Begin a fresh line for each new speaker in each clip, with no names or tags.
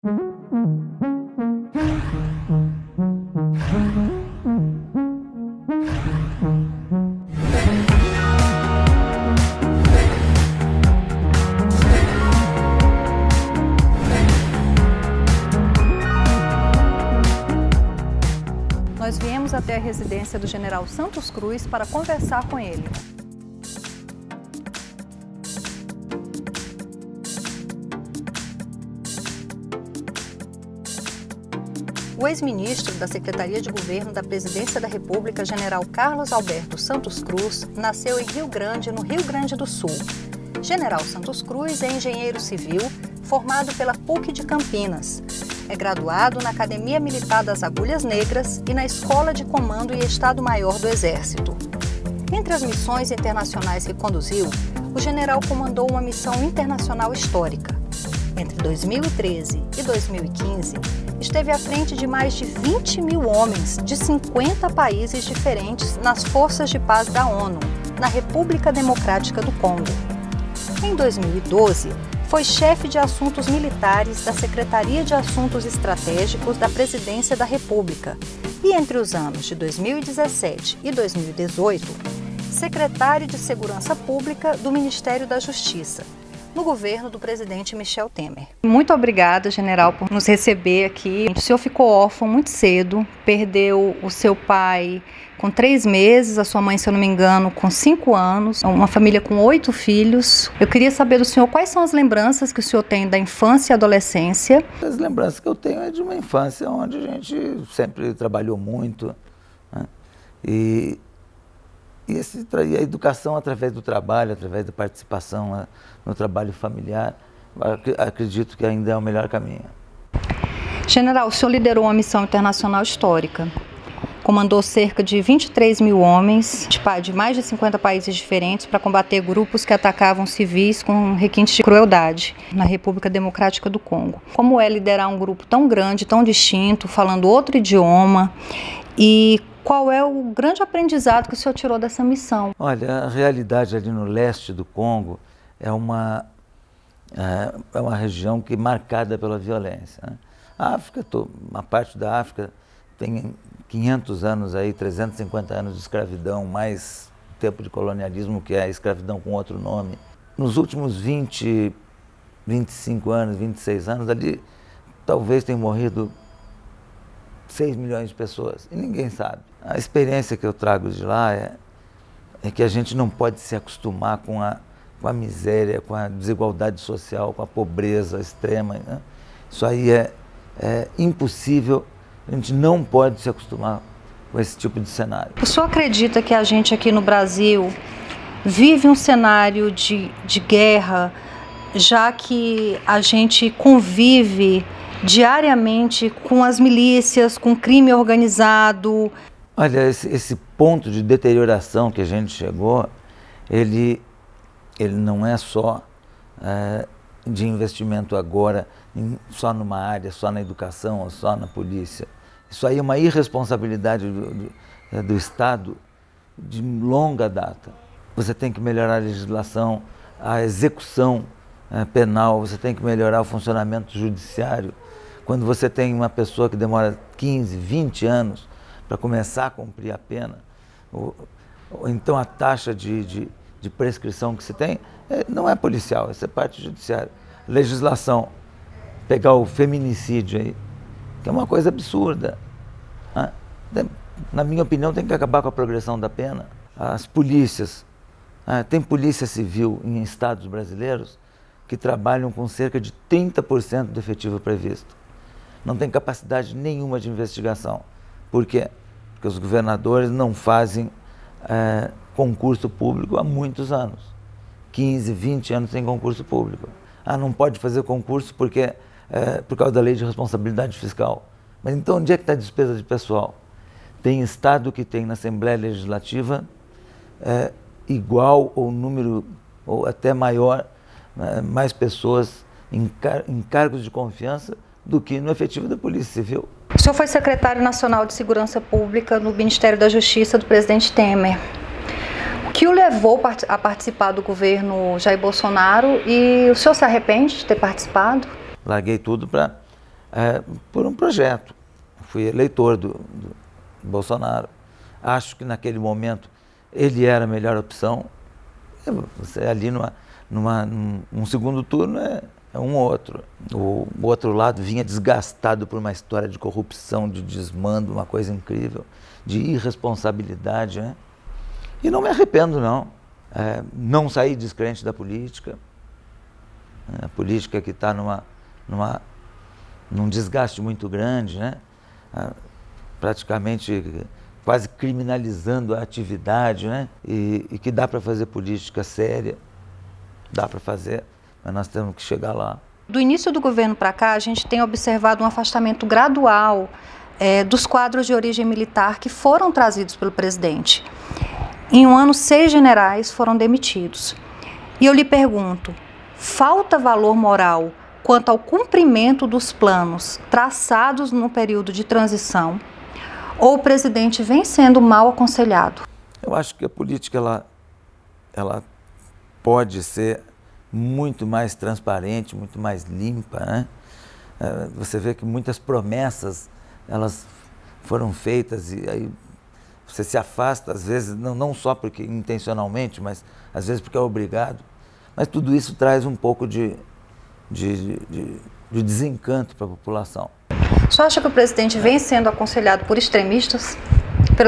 Nós viemos até a residência do general Santos Cruz para conversar com ele. O ex-ministro da Secretaria de Governo da Presidência da República, general Carlos Alberto Santos Cruz, nasceu em Rio Grande, no Rio Grande do Sul. General Santos Cruz é engenheiro civil, formado pela PUC de Campinas. É graduado na Academia Militar das Agulhas Negras e na Escola de Comando e Estado-Maior do Exército. Entre as missões internacionais que conduziu, o general comandou uma missão internacional histórica. Entre 2013 e 2015, esteve à frente de mais de 20 mil homens de 50 países diferentes nas Forças de Paz da ONU, na República Democrática do Congo. Em 2012, foi chefe de assuntos militares da Secretaria de Assuntos Estratégicos da Presidência da República e, entre os anos de 2017 e 2018, secretário de Segurança Pública do Ministério da Justiça, no governo do presidente Michel Temer. Muito obrigada, general, por nos receber aqui. O senhor ficou órfão muito cedo, perdeu o seu pai com 3 meses, a sua mãe, se eu não me engano, com 5 anos, uma família com 8 filhos. Eu queria saber do senhor quais são as lembranças que o senhor tem da infância e adolescência.
As lembranças que eu tenho é de uma infância onde a gente sempre trabalhou muito, né? E a educação através do trabalho, através da participação no trabalho familiar, acredito que ainda é o melhor caminho.
General, o senhor liderou uma missão internacional histórica. Comandou cerca de 23 mil homens de mais de 50 países diferentes para combater grupos que atacavam civis com requintes de crueldade na República Democrática do Congo. Como é liderar um grupo tão grande, tão distinto, falando outro idioma, e qual é o grande aprendizado que o senhor tirou dessa missão?
Olha, a realidade ali no leste do Congo é uma região que é marcada pela violência, né? A África, uma parte da África tem 500 anos aí, 350 anos de escravidão, mais tempo de colonialismo, que é a escravidão com outro nome. Nos últimos 20, 25 anos, 26 anos, ali talvez tenham morrido 6 milhões de pessoas, e ninguém sabe. A experiência que eu trago de lá é que a gente não pode se acostumar com a miséria, com a desigualdade social, com a pobreza extrema, né? Isso aí é impossível, a gente não pode se acostumar com esse tipo de cenário.
O senhor acredita que a gente aqui no Brasil vive um cenário de guerra, já que a gente convive diariamente com as milícias, com o crime organizado?
Olha, esse ponto de deterioração que a gente chegou, ele não é só de investimento agora, só numa área, só na educação, ou só na polícia. Isso aí é uma irresponsabilidade do Estado de longa data. Você tem que melhorar a legislação, a execução penal, você tem que melhorar o funcionamento judiciário. Quando você tem uma pessoa que demora 15, 20 anos para começar a cumprir a pena, ou então a taxa de prescrição que se tem não é policial, isso é parte judiciária. Legislação, pegar o feminicídio aí, que é uma coisa absurda, né? Na minha opinião, tem que acabar com a progressão da pena. As polícias, tem polícia civil em estados brasileiros que trabalham com cerca de 30% do efetivo previsto. Não tem capacidade nenhuma de investigação. Por quê? Porque os governadores não fazem concurso público há muitos anos. 15, 20 anos sem concurso público. Não pode fazer concurso porque por causa da lei de responsabilidade fiscal. Mas então onde é que está a despesa de pessoal? Tem estado que tem na Assembleia Legislativa igual ou número, ou até maior, mais pessoas em cargos de confiança do que no efetivo da Polícia Civil.
O senhor foi secretário nacional de Segurança Pública no Ministério da Justiça do presidente Temer. O que o levou a participar do governo Jair Bolsonaro, e o senhor se arrepende de ter participado?
Larguei tudo para por um projeto. Fui eleitor do Bolsonaro. Acho que naquele momento ele era a melhor opção. Você ali num segundo turno é um outro. O outro lado vinha desgastado por uma história de corrupção, de desmando, uma coisa incrível, de irresponsabilidade, né? E não me arrependo, não. Não saí descrente da política. A política que está num desgaste muito grande, né? Praticamente quase criminalizando a atividade, né? E que dá para fazer política séria, dá para fazer, mas nós temos que chegar lá.
Do início do governo para cá, a gente tem observado um afastamento gradual dos quadros de origem militar que foram trazidos pelo presidente. Em um ano, 6 generais foram demitidos. E eu lhe pergunto, falta valor moral quanto ao cumprimento dos planos traçados no período de transição, ou o presidente vem sendo mal aconselhado?
Eu acho que a política ela pode ser muito mais transparente, muito mais limpa, né? Você vê que muitas promessas elas foram feitas e aí você se afasta, às vezes, não só porque intencionalmente, mas às vezes porque é obrigado. Mas tudo isso traz um pouco de desencanto para a população.
O senhor acha que o presidente vem sendo aconselhado por extremistas?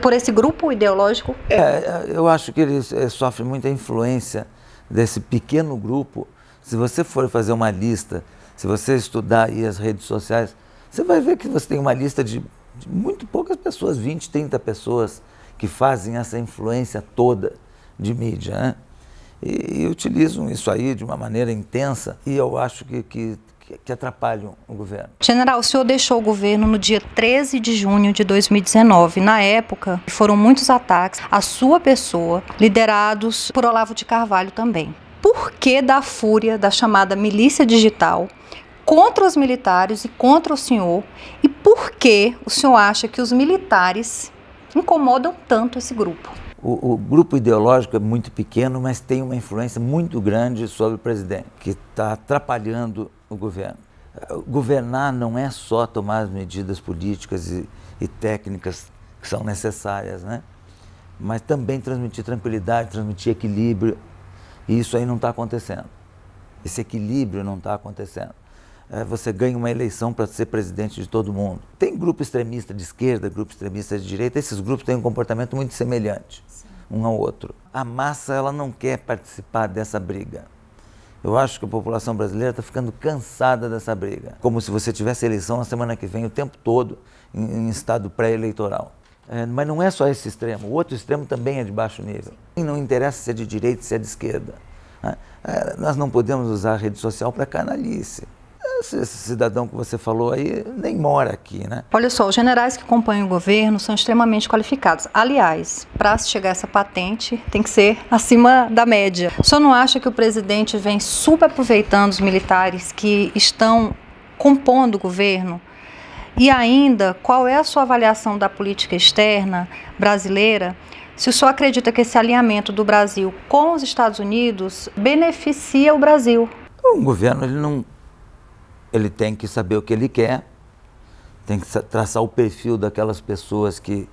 Por esse grupo ideológico?
Eu acho que ele sofre muita influência desse pequeno grupo. Se você for fazer uma lista, se você estudar aí as redes sociais, você vai ver que você tem uma lista de muito poucas pessoas, 20, 30 pessoas que fazem essa influência toda de mídia, né? E utilizam isso aí de uma maneira intensa e eu acho que atrapalham o governo.
General, o senhor deixou o governo no dia 13 de junho de 2019. Na época, foram muitos ataques à sua pessoa, liderados por Olavo de Carvalho também. Por que da fúria da chamada milícia digital contra os militares e contra o senhor? E por que o senhor acha que os militares incomodam tanto esse grupo?
O grupo ideológico é muito pequeno, mas tem uma influência muito grande sobre o presidente, que está atrapalhando o governo. Governar não é só tomar as medidas políticas e técnicas que são necessárias, né? Mas também transmitir tranquilidade, transmitir equilíbrio, e isso aí não está acontecendo. Esse equilíbrio não está acontecendo. Você ganha uma eleição para ser presidente de todo mundo. Tem grupo extremista de esquerda, grupo extremista de direita, esses grupos têm um comportamento muito semelhante um ao outro. A massa ela não quer participar dessa briga. Eu acho que a população brasileira está ficando cansada dessa briga. Como se você tivesse eleição na semana que vem, o tempo todo, em estado pré-eleitoral. Mas não é só esse extremo, o outro extremo também é de baixo nível. E não interessa se é de direita, se é de esquerda. Nós não podemos usar a rede social para canalice. Esse cidadão que você falou aí nem mora aqui, né?
Olha só, os generais que acompanham o governo são extremamente qualificados. Aliás, para chegar a essa patente, tem que ser acima da média. O senhor não acha que o presidente vem subaproveitando os militares que estão compondo o governo? E ainda, qual é a sua avaliação da política externa brasileira? Se o senhor acredita que esse alinhamento do Brasil com os Estados Unidos beneficia o Brasil?
O governo, ele tem que saber o que ele quer, tem que traçar o perfil daquelas pessoas que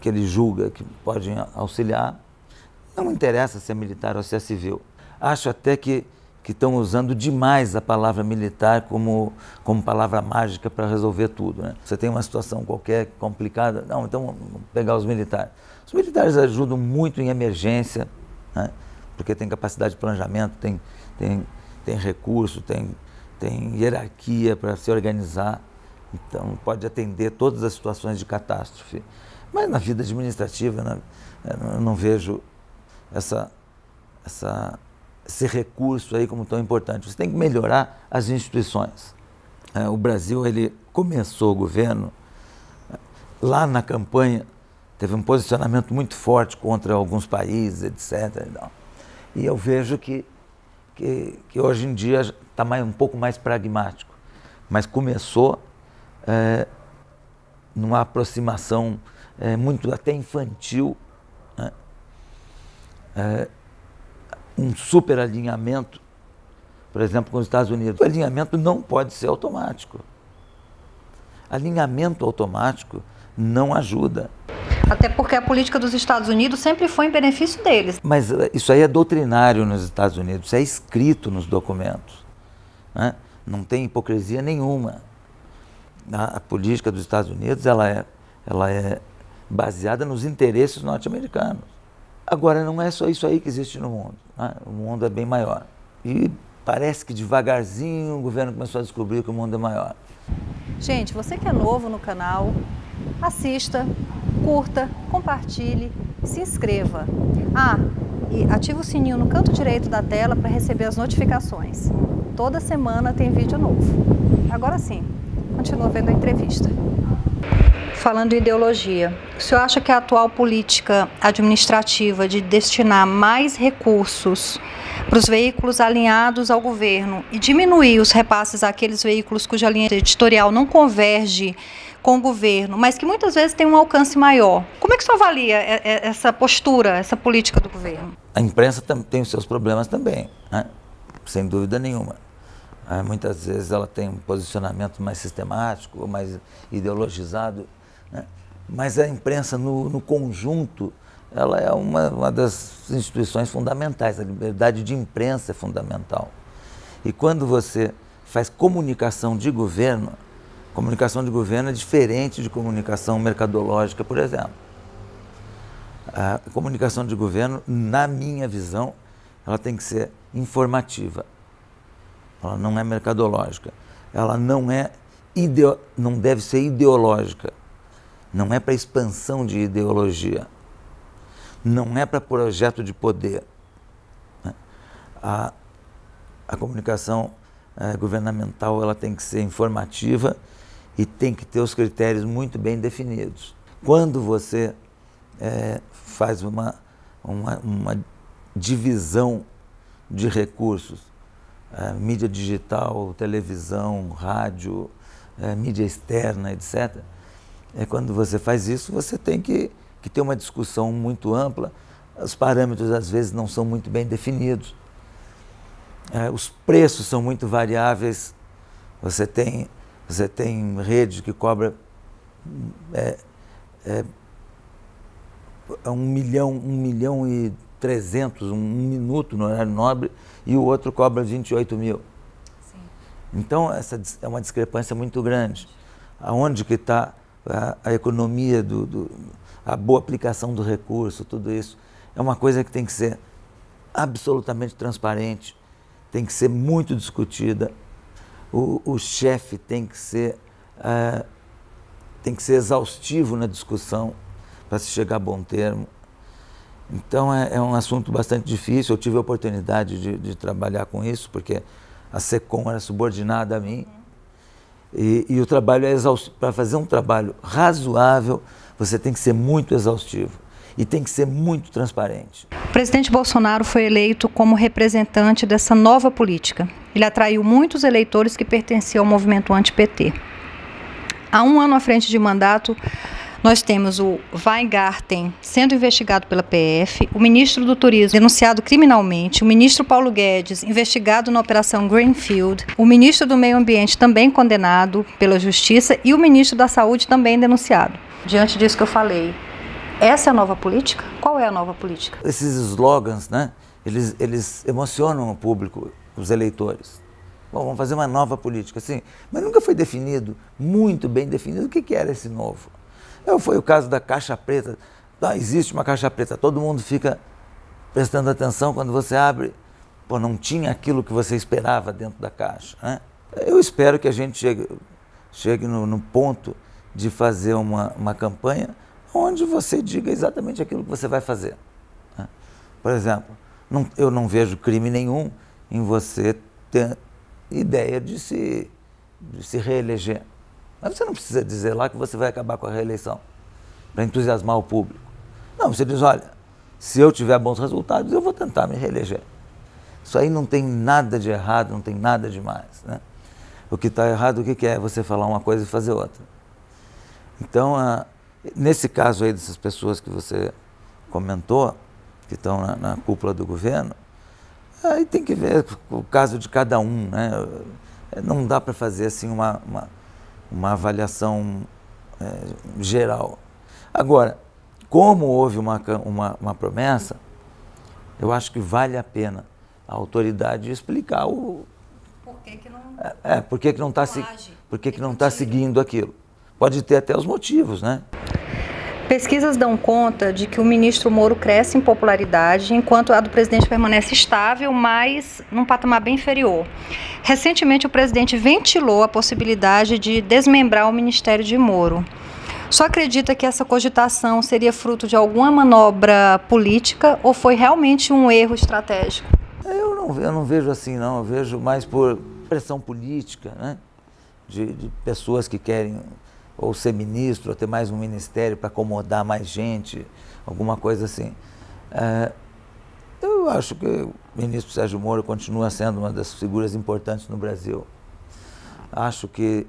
ele julga que podem auxiliar. Não interessa se é militar ou se é civil. Acho até que estão usando demais a palavra militar como palavra mágica para resolver tudo, né? Você tem uma situação qualquer complicada, não, então vamos pegar os militares. Os militares ajudam muito em emergência, né? Porque tem capacidade de planejamento, tem recurso, tem hierarquia para se organizar, então pode atender todas as situações de catástrofe. Mas na vida administrativa, eu não vejo esse recurso aí como tão importante. Você tem que melhorar as instituições. O Brasil, ele começou o governo, lá na campanha, teve um posicionamento muito forte contra alguns países, etc. E eu vejo que hoje em dia está um pouco mais pragmático, mas começou numa aproximação muito até infantil, né? Um super alinhamento, por exemplo, com os Estados Unidos. O alinhamento não pode ser automático. alinhamento automático não ajuda.
Até porque a política dos Estados Unidos sempre foi em benefício deles.
Mas isso aí é doutrinário nos Estados Unidos, isso é escrito nos documentos, né? Não tem hipocrisia nenhuma. A política dos Estados Unidos ela é baseada nos interesses norte-americanos. Agora, não é só isso aí que existe no mundo, né? O mundo é bem maior. E parece que devagarzinho o governo começou a descobrir que o mundo é maior.
Gente, você que é novo no canal, assista, curta, compartilhe, se inscreva. E ative o sininho no canto direito da tela para receber as notificações. Toda semana tem vídeo novo. Agora sim, continua vendo a entrevista. Falando em ideologia, o senhor acha que a atual política administrativa de destinar mais recursos para os veículos alinhados ao governo e diminuir os repasses àqueles veículos cuja linha editorial não converge com o governo, mas que muitas vezes tem um alcance maior. Como é que o senhor avalia essa postura, essa política do governo?
A imprensa tem os seus problemas também, né? Sem dúvida nenhuma. Muitas vezes ela tem um posicionamento mais sistemático, mais ideologizado, né? Mas a imprensa, no conjunto, ela é uma das instituições fundamentais. A liberdade de imprensa é fundamental. E quando você faz comunicação de governo é diferente de comunicação mercadológica, por exemplo. A comunicação de governo, na minha visão, ela tem que ser informativa. Ela não é mercadológica. Ela não deve ser ideológica. Não é para expansão de ideologia. Não é para projeto de poder. A comunicação governamental ela tem que ser informativa e tem que ter os critérios muito bem definidos. Quando você faz uma divisão de recursos, mídia digital, televisão, rádio, mídia externa, etc., quando você faz isso, você tem que ter uma discussão muito ampla. Os parâmetros, às vezes, não são muito bem definidos. Os preços são muito variáveis. Você tem rede que cobra 1.300.000, um minuto no horário nobre, e o outro cobra 28 mil. Sim. Então, essa é uma discrepância muito grande. Aonde que está a economia, a boa aplicação do recurso, tudo isso? É uma coisa que tem que ser absolutamente transparente, tem que ser muito discutida. O chefe tem que ser exaustivo na discussão para se chegar a bom termo. Então é um assunto bastante difícil. Eu tive a oportunidade de trabalhar com isso, porque a SECOM era subordinada a mim. E o trabalho é exaustivo. Para fazer um trabalho razoável, você tem que ser muito exaustivo e tem que ser muito transparente.
O presidente Bolsonaro foi eleito como representante dessa nova política. Ele atraiu muitos eleitores que pertenciam ao movimento anti-PT. Há um ano à frente de mandato, nós temos o Weingarten sendo investigado pela PF, o ministro do Turismo denunciado criminalmente, o ministro Paulo Guedes investigado na Operação Greenfield, o ministro do Meio Ambiente também condenado pela Justiça e o ministro da Saúde também denunciado. Diante disso que eu falei, essa é a nova política? Qual é a nova política?
Esses slogans, né, eles emocionam o público, os eleitores. Bom, vamos fazer uma nova política, sim, mas nunca foi definido, muito bem definido, o que era esse novo. Foi o caso da caixa preta. Existe uma caixa preta, todo mundo fica prestando atenção quando você abre. Não tinha aquilo que você esperava dentro da caixa, né? Eu espero que a gente chegue no ponto de fazer uma campanha onde você diga exatamente aquilo que você vai fazer, né? Por exemplo, eu não vejo crime nenhum em você ter ideia de se reeleger. Mas você não precisa dizer lá que você vai acabar com a reeleição para entusiasmar o público. Não, você diz, olha, se eu tiver bons resultados, eu vou tentar me reeleger. Isso aí não tem nada de errado, não tem nada de mais, né? O que está errado, o que é? Você falar uma coisa e fazer outra. Então, nesse caso aí dessas pessoas que você comentou, que estão na cúpula do governo, aí tem que ver o caso de cada um, né? Não dá para fazer assim uma avaliação geral. Agora, como houve uma promessa, eu acho que vale a pena a autoridade explicar por que não está seguindo aquilo. Pode ter até os motivos, né?
Pesquisas dão conta de que o ministro Moro cresce em popularidade, enquanto a do presidente permanece estável, mas num patamar bem inferior. Recentemente, o presidente ventilou a possibilidade de desmembrar o ministério de Moro. Só acredita que essa cogitação seria fruto de alguma manobra política ou foi realmente um erro estratégico?
Eu não vejo assim, não. Eu vejo mais por pressão política, né? De pessoas que querem ou ser ministro, ou ter mais um ministério para acomodar mais gente, alguma coisa assim. Eu acho que o ministro Sérgio Moro continua sendo uma das figuras importantes no Brasil. Acho que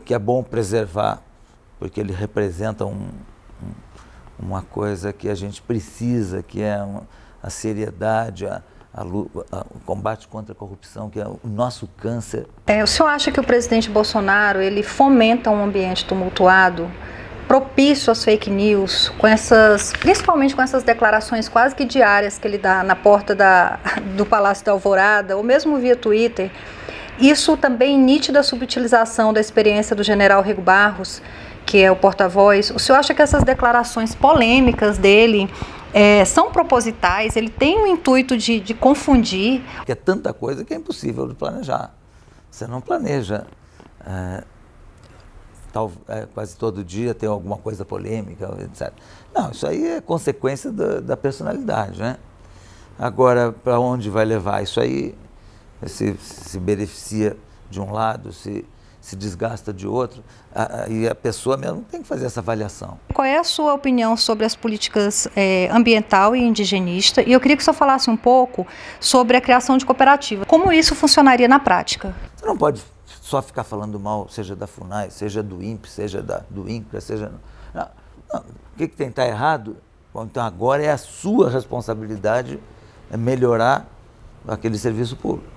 é bom preservar, porque ele representa uma coisa que a gente precisa, que é a seriedade, o combate contra a corrupção, que é o nosso câncer.
O senhor acha que o presidente Bolsonaro ele fomenta um ambiente tumultuado, propício às fake news, principalmente com essas declarações quase que diárias que ele dá na porta do Palácio da Alvorada, ou mesmo via Twitter? Isso também nítida subutilização da experiência do general Rego Barros, que é o porta-voz. O senhor acha que essas declarações polêmicas dele são propositais? Ele tem o intuito de confundir?
É tanta coisa que é impossível de planejar. Você não planeja. Quase todo dia tem alguma coisa polêmica, etc. Não, isso aí é consequência da personalidade, né? Agora, para onde vai levar? Isso aí se beneficia de um lado, se desgasta de outro, e a pessoa mesmo tem que fazer essa avaliação.
Qual é a sua opinião sobre as políticas ambiental e indigenista? E eu queria que o senhor falasse um pouco sobre a criação de cooperativa. Como isso funcionaria na prática?
Você não pode só ficar falando mal, seja da FUNAI, seja do INPE, seja do INCRA, seja... Não. O que tem que estar errado? Bom, então agora é a sua responsabilidade melhorar aquele serviço público.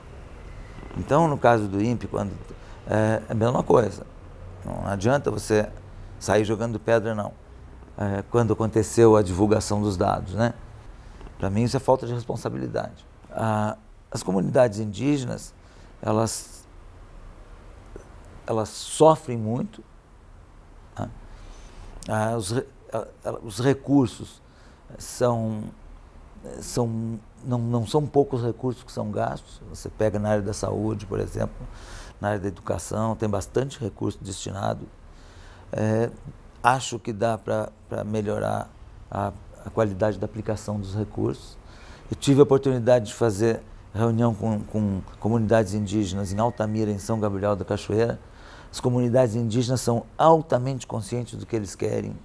Então, no caso do INPE, é a mesma coisa. Não adianta você sair jogando pedra, não. Quando aconteceu a divulgação dos dados, né? Para mim isso é falta de responsabilidade. As comunidades indígenas, elas sofrem muito. Né? Os recursos não são poucos recursos que são gastos. Você pega na área da saúde, por exemplo, na área da educação, tem bastante recurso destinado. Acho que dá para melhorar a qualidade da aplicação dos recursos. Eu tive a oportunidade de fazer reunião com comunidades indígenas em Altamira, em São Gabriel da Cachoeira. As comunidades indígenas são altamente conscientes do que eles querem.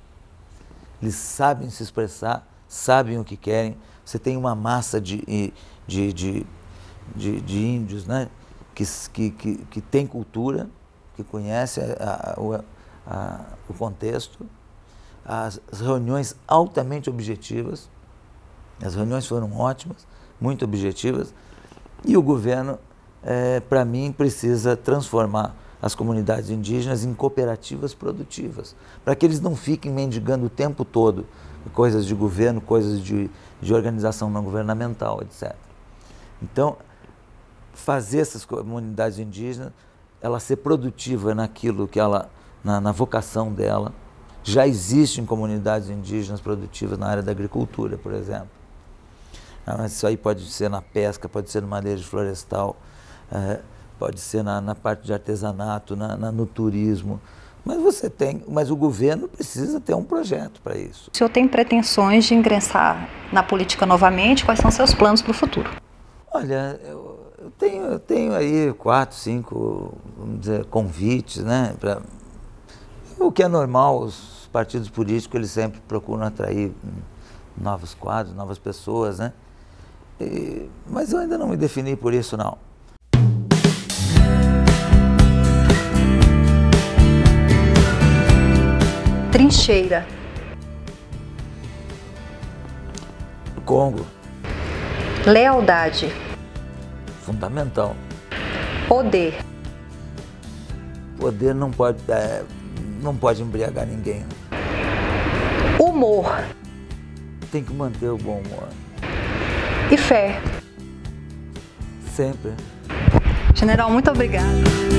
Eles sabem se expressar, sabem o que querem. Você tem uma massa de índios, né? Que tem cultura, que conhece o contexto. As reuniões altamente objetivas, as reuniões foram ótimas, muito objetivas, e o governo, para mim, precisa transformar as comunidades indígenas em cooperativas produtivas, para que eles não fiquem mendigando o tempo todo coisas de governo, coisas de organização não governamental, etc. Então, fazer essas comunidades indígenas, ela ser produtiva naquilo que ela, na vocação dela. Já existem comunidades indígenas produtivas na área da agricultura, por exemplo. Mas isso aí pode ser na pesca, pode ser no manejo florestal, pode ser na parte de artesanato, no turismo. Mas o governo precisa ter um projeto para isso.
O senhor tem pretensões de ingressar na política novamente? Quais são seus planos para o futuro?
Olha, eu tenho aí 4, 5, vamos dizer, convites, né? O que é normal, os partidos políticos eles sempre procuram atrair novos quadros, novas pessoas, né? Mas eu ainda não me defini por isso, não.
Trincheira.
Congo.
Lealdade.
Fundamental.
Poder.
poder não pode embriagar ninguém.
Humor.
Tem que manter o bom humor.
E fé.
Sempre.
General, muito obrigada.